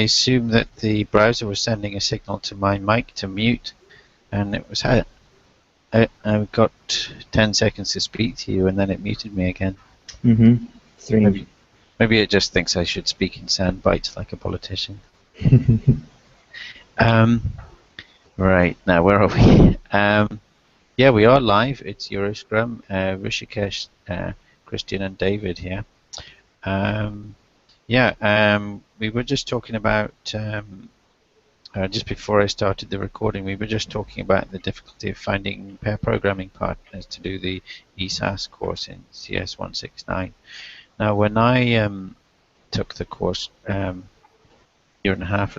assumed that the browser was sending a signal to my mic to mute, and it was I got 10 seconds to speak to you, and then it muted me again. Strange. Maybe it just thinks I should speak in sound bites like a politician. Right, now where are we? Yeah, we are live. It's EuroScrum. Rishikesh, Christian, and David here. We were just talking about, just before I started the recording, we were just talking about the difficulty of finding pair programming partners to do the ESAS course in CS169. Now, when I took the course year and a half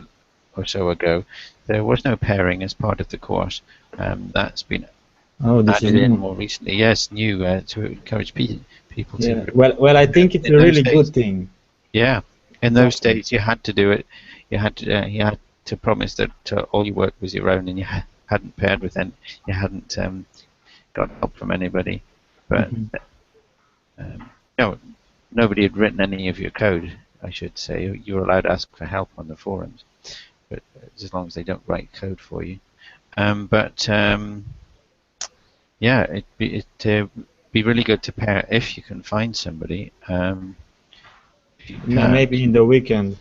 or so ago, there was no pairing as part of the course. That's been added in more recently. Yes, new to encourage people to. Well, I think it's a really good thing. Yeah, in those days you had to do it. You had to promise that all your work was your own, and you hadn't paired with any. You hadn't got help from anybody. But no, nobody had written any of your code. I should say you were allowed to ask for help on the forums, but as long as they don't write code for you. Yeah, it'd be really good to pair if you can find somebody. Maybe in the weekend.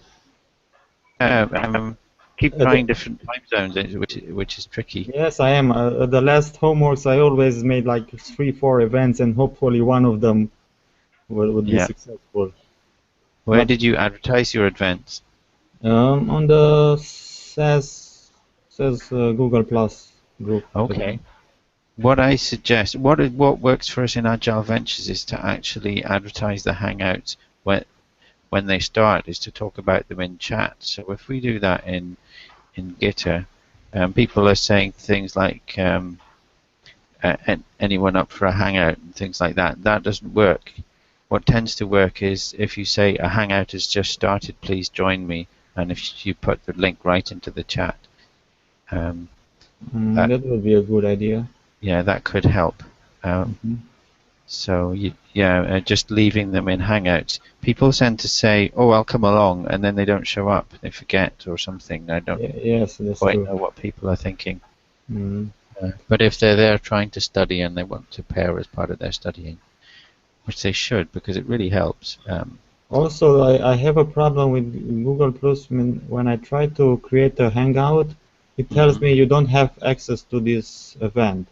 Keep trying different time zones, which is tricky. Yes, I am. The last homeworks, I always made like 3-4 events, and hopefully one of them would be successful. Where did you advertise your events? On the says Google Plus group. Okay. What I suggest, what works for us in Agile Ventures is to actually advertise the Hangouts when they start, is to talk about them in chat. So if we do that in Gitter, people are saying things like anyone up for a Hangout and things like that. That doesn't work. What tends to work is if you say a Hangout has just started, please join me, and if you put the link right into the chat. That would be a good idea. Yeah, that could help. So just leaving them in Hangouts. People tend to say, "Oh, I'll come along," and then they don't show up. They forget or something. I don't quite know what people are thinking. But if they're there trying to study and they want to pair as part of their studying, which they should, because it really helps. Also, I have a problem with Google Plus. When I try to create a Hangout, it tells me you don't have access to this event.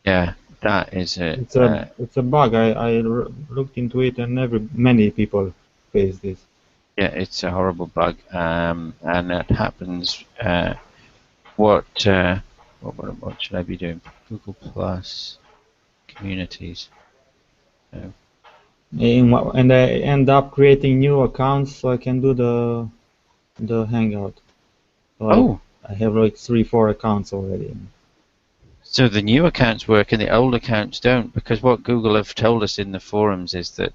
Yeah, that is it. It's a bug. I looked into it, and many people face this. Yeah, it's a horrible bug, and it happens. What should I be doing? Google Plus communities. No. And I end up creating new accounts so I can do the Hangout. So I have like 3-4 accounts already. So the new accounts work and the old accounts don't, because what Google have told us in the forums is that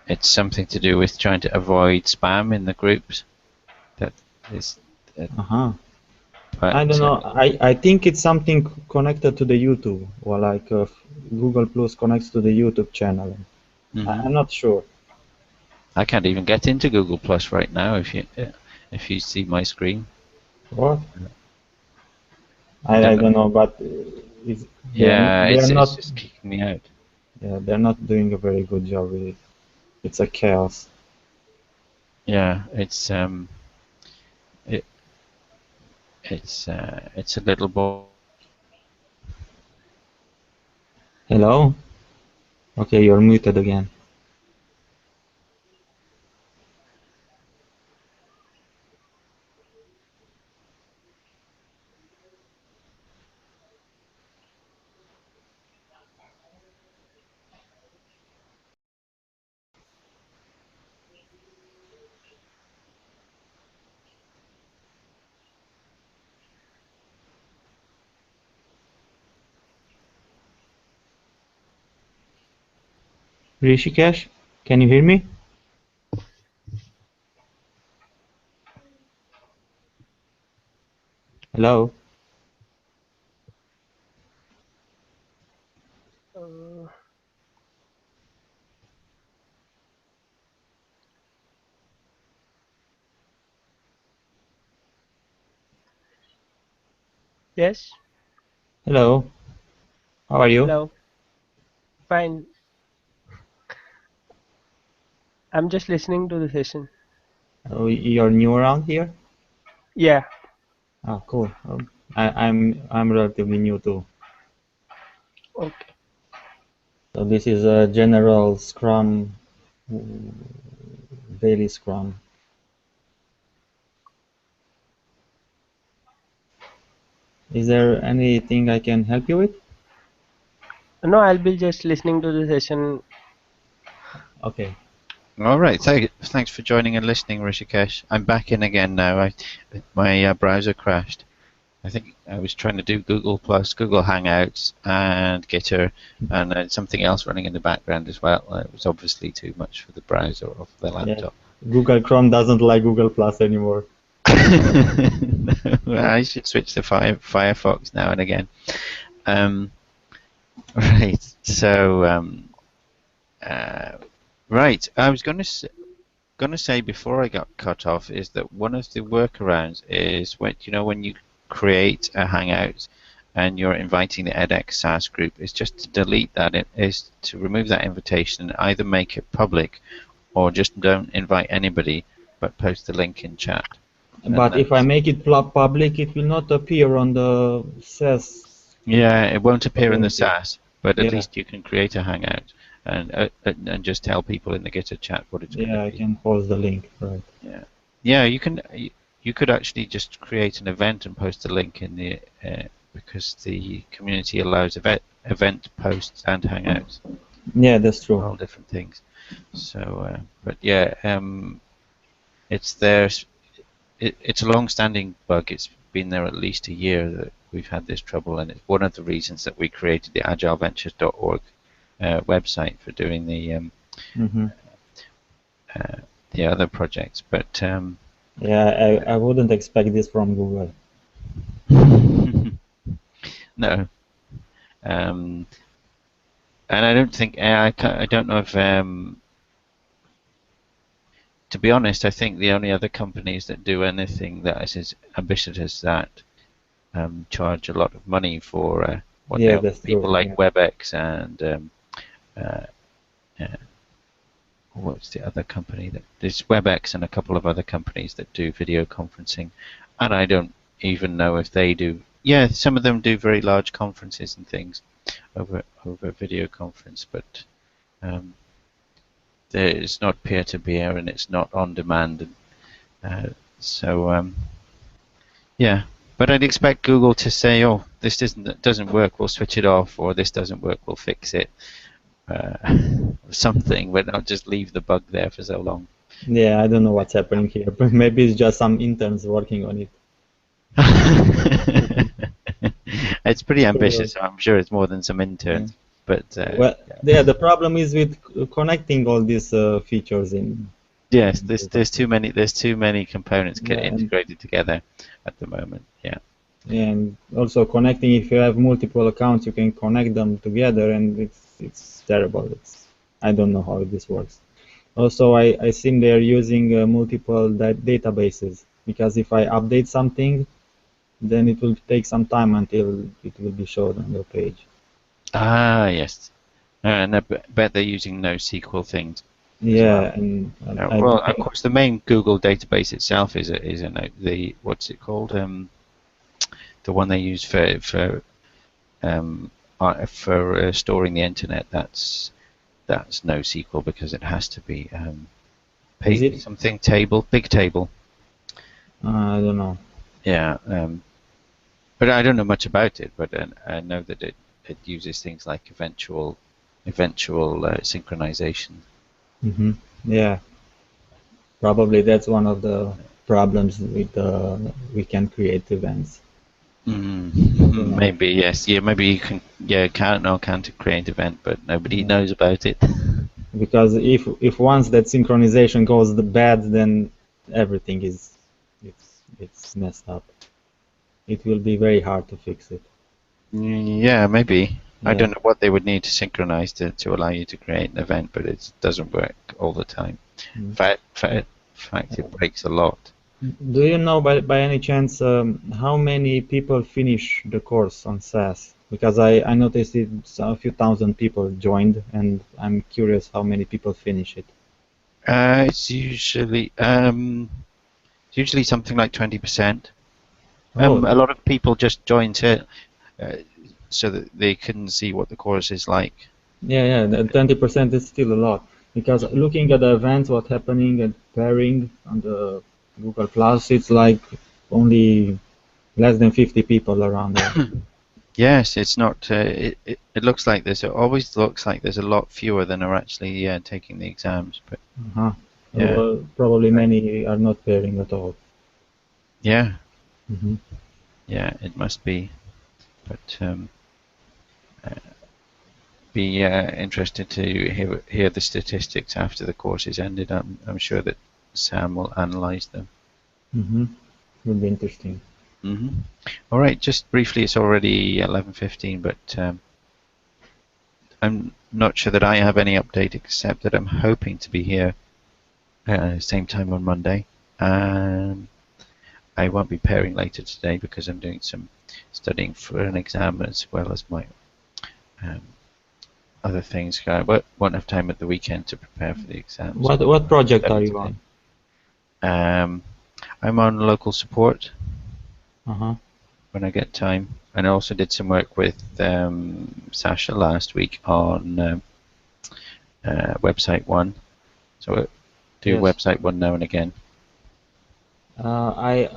it's something to do with trying to avoid spam in the groups. That is. I don't know. I think it's something connected to the YouTube, or like Google Plus connects to the YouTube channel. I'm not sure. I can't even get into Google Plus right now. If you see my screen. What? I don't know, but it's just kicking me out. Yeah, they're not doing a very good job with it. It's a chaos. Yeah, it's a little ball. Hello? Okay, you're muted again. Rishikesh, can you hear me? Hello? Yes. Hello. How are you? Hello. Fine. I'm just listening to the session. You're new around here? Yeah. Oh, cool. I'm relatively new too. Okay. So this is a general Scrum, daily Scrum. Is there anything I can help you with? No, I'll be just listening to the session. Okay. All right. Thanks for joining and listening, Rishikesh. I'm back in again now. My browser crashed. I think I was trying to do Google Plus, Google Hangouts, and Gitter, and something else running in the background as well. It was obviously too much for the browser or for the Yeah. laptop. Google Chrome doesn't like Google Plus anymore. Well, I should switch to Firefox now and again. Right. So, right. I was going to say before I got cut off is that one of the workarounds is when you create a Hangout and you're inviting the edX SaaS group, is just to delete that. It is to remove that invitation and either make it public or just don't invite anybody, but post the link in chat. But if I make it public, it will not appear on the SaaS. Yeah, it won't appear in the community. SaaS, but at Yeah. least you can create a Hangout and just tell people in the Gitter chat what it's going to Yeah, I be. can post the link, right? Yeah, yeah. You could actually just create an event and post a link in the because the community allows event posts and Hangouts. Yeah, that's true. All different things. So, but yeah, it's there. It's a long-standing bug. It's been there at least a year that we've had this trouble, and it's one of the reasons that we created the agileventures.org website for doing the other projects. But Yeah, I wouldn't expect this from Google. no, and I don't think I don't know if to be honest, I think the only other companies that do anything that is as ambitious as that charge a lot of money for what Yeah, they that's people true. like Yeah. WebEx and uh, what's the other company that there's WebEx and a couple of other companies that do video conferencing, and I don't even know if they do. Yeah, some of them do very large conferences and things over video conference, but it's not peer-to-peer and it's not on demand, and so yeah. But I'd expect Google to say, "Oh, this doesn't work. We'll switch it off," or "This doesn't work. We'll fix it." Something, but not just leave the bug there for so long. Yeah, I don't know what's happening here, but maybe it's just some interns working on it. It's pretty ambitious. So I'm sure it's more than some interns. Yeah. But Well, yeah, the problem is with connecting all these features in. yes, there's too many components Yeah, integrated together at the moment. Yeah. and also connecting. If you have multiple accounts, you can connect them together, and it's terrible. I don't know how this works. Also, I think they're using multiple databases, because if I update something, then it will take some time until it will be shown on the page. Ah, yes. And I bet they're using NoSQL things as Yeah, well. and Well, of course, the main Google database itself is the what's it called? The one they use for storing the internet. That's NoSQL because it has to be is it? something table, big table. I don't know. Yeah, but I don't know much about it. But I know that it uses things like eventual synchronization. Yeah, probably that's one of the problems with we can create events. Maybe yes, yeah, maybe you can can't create event, but nobody knows about it. Because if once that synchronization goes bad, then everything is it's messed up. It will be very hard to fix it. Yeah, maybe. I Yeah. don't know what they would need to synchronize to allow you to create an event, but it doesn't work all the time. In fact, it breaks a lot. Do you know by any chance how many people finish the course on SAS? Because I noticed a few thousand people joined, and I'm curious how many people finish it. It's usually something like 20%. Oh, A lot of people just join to so that they can see what the course is like. yeah, 20% is still a lot. Because looking at the events, what's happening at pairing on the Google Plus, it's like only less than 50 people around there. Yes, it's not. It looks like it always looks like there's a lot fewer than are actually taking the exams. But Uh-huh. yeah, Well, probably many are not pairing at all. yeah, Hmm. yeah, it must be. But uh, be interested to hear the statistics after the course is ended. I'm sure that Sam will analyze them. Mm-hmm. Would be interesting. Hmm. All right, just briefly, it's already 11:15, but I'm not sure that I have any update except that I'm hoping to be here same time on Monday. I won't be pairing later today because I'm doing some studying for an exam as well as my um, other things. I won't have time at the weekend to prepare for the exam. So What project study are you today. on? I'm on local support Uh-huh. when I get time, and I also did some work with Sasha last week on website one. So I do Yes. website one now and again. I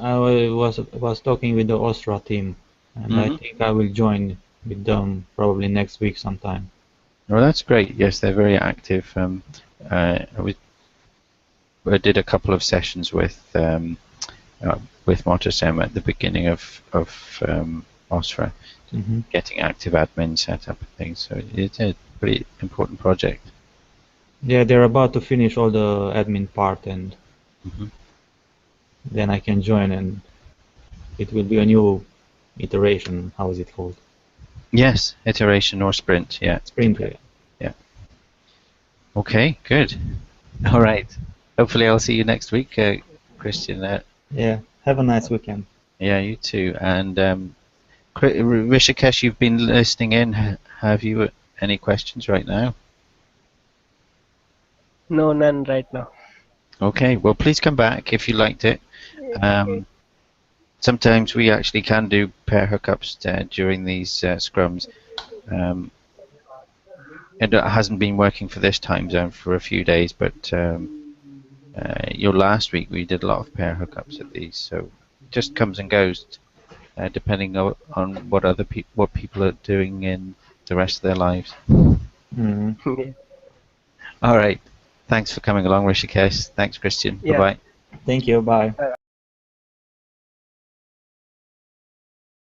was talking with the Ostra team, and I Hmm. think I will join with them probably next week sometime. Well, that's great. Yes, they're very active. I did a couple of sessions with Motorsem at the beginning of OSRA, Hmm. getting active admin set up and things. So it's a pretty important project. Yeah, they're about to finish all the admin part, and Hmm. then I can join, and it will be a new iteration. How is it called? Yes, iteration or sprint. Yeah, Sprint. Yeah. yeah. Okay, good. All right. Hopefully, I'll see you next week, Christian. Yeah. Have a nice weekend. Yeah, you too. And Rishikesh, you've been listening in. Have you any questions right now? No, none right now. Okay, well, please come back if you liked it. Um, Sometimes we actually can do pair hookups during these scrums. Um, it hasn't been working for this time zone for a few days, but your last week we did a lot of pair hookups at these, so it just comes and goes depending on what people are doing in the rest of their lives. Hmm. Yeah. All right, thanks for coming along, Rishikesh. Thanks, Christian. Bye Yeah. bye. Thank you. Bye.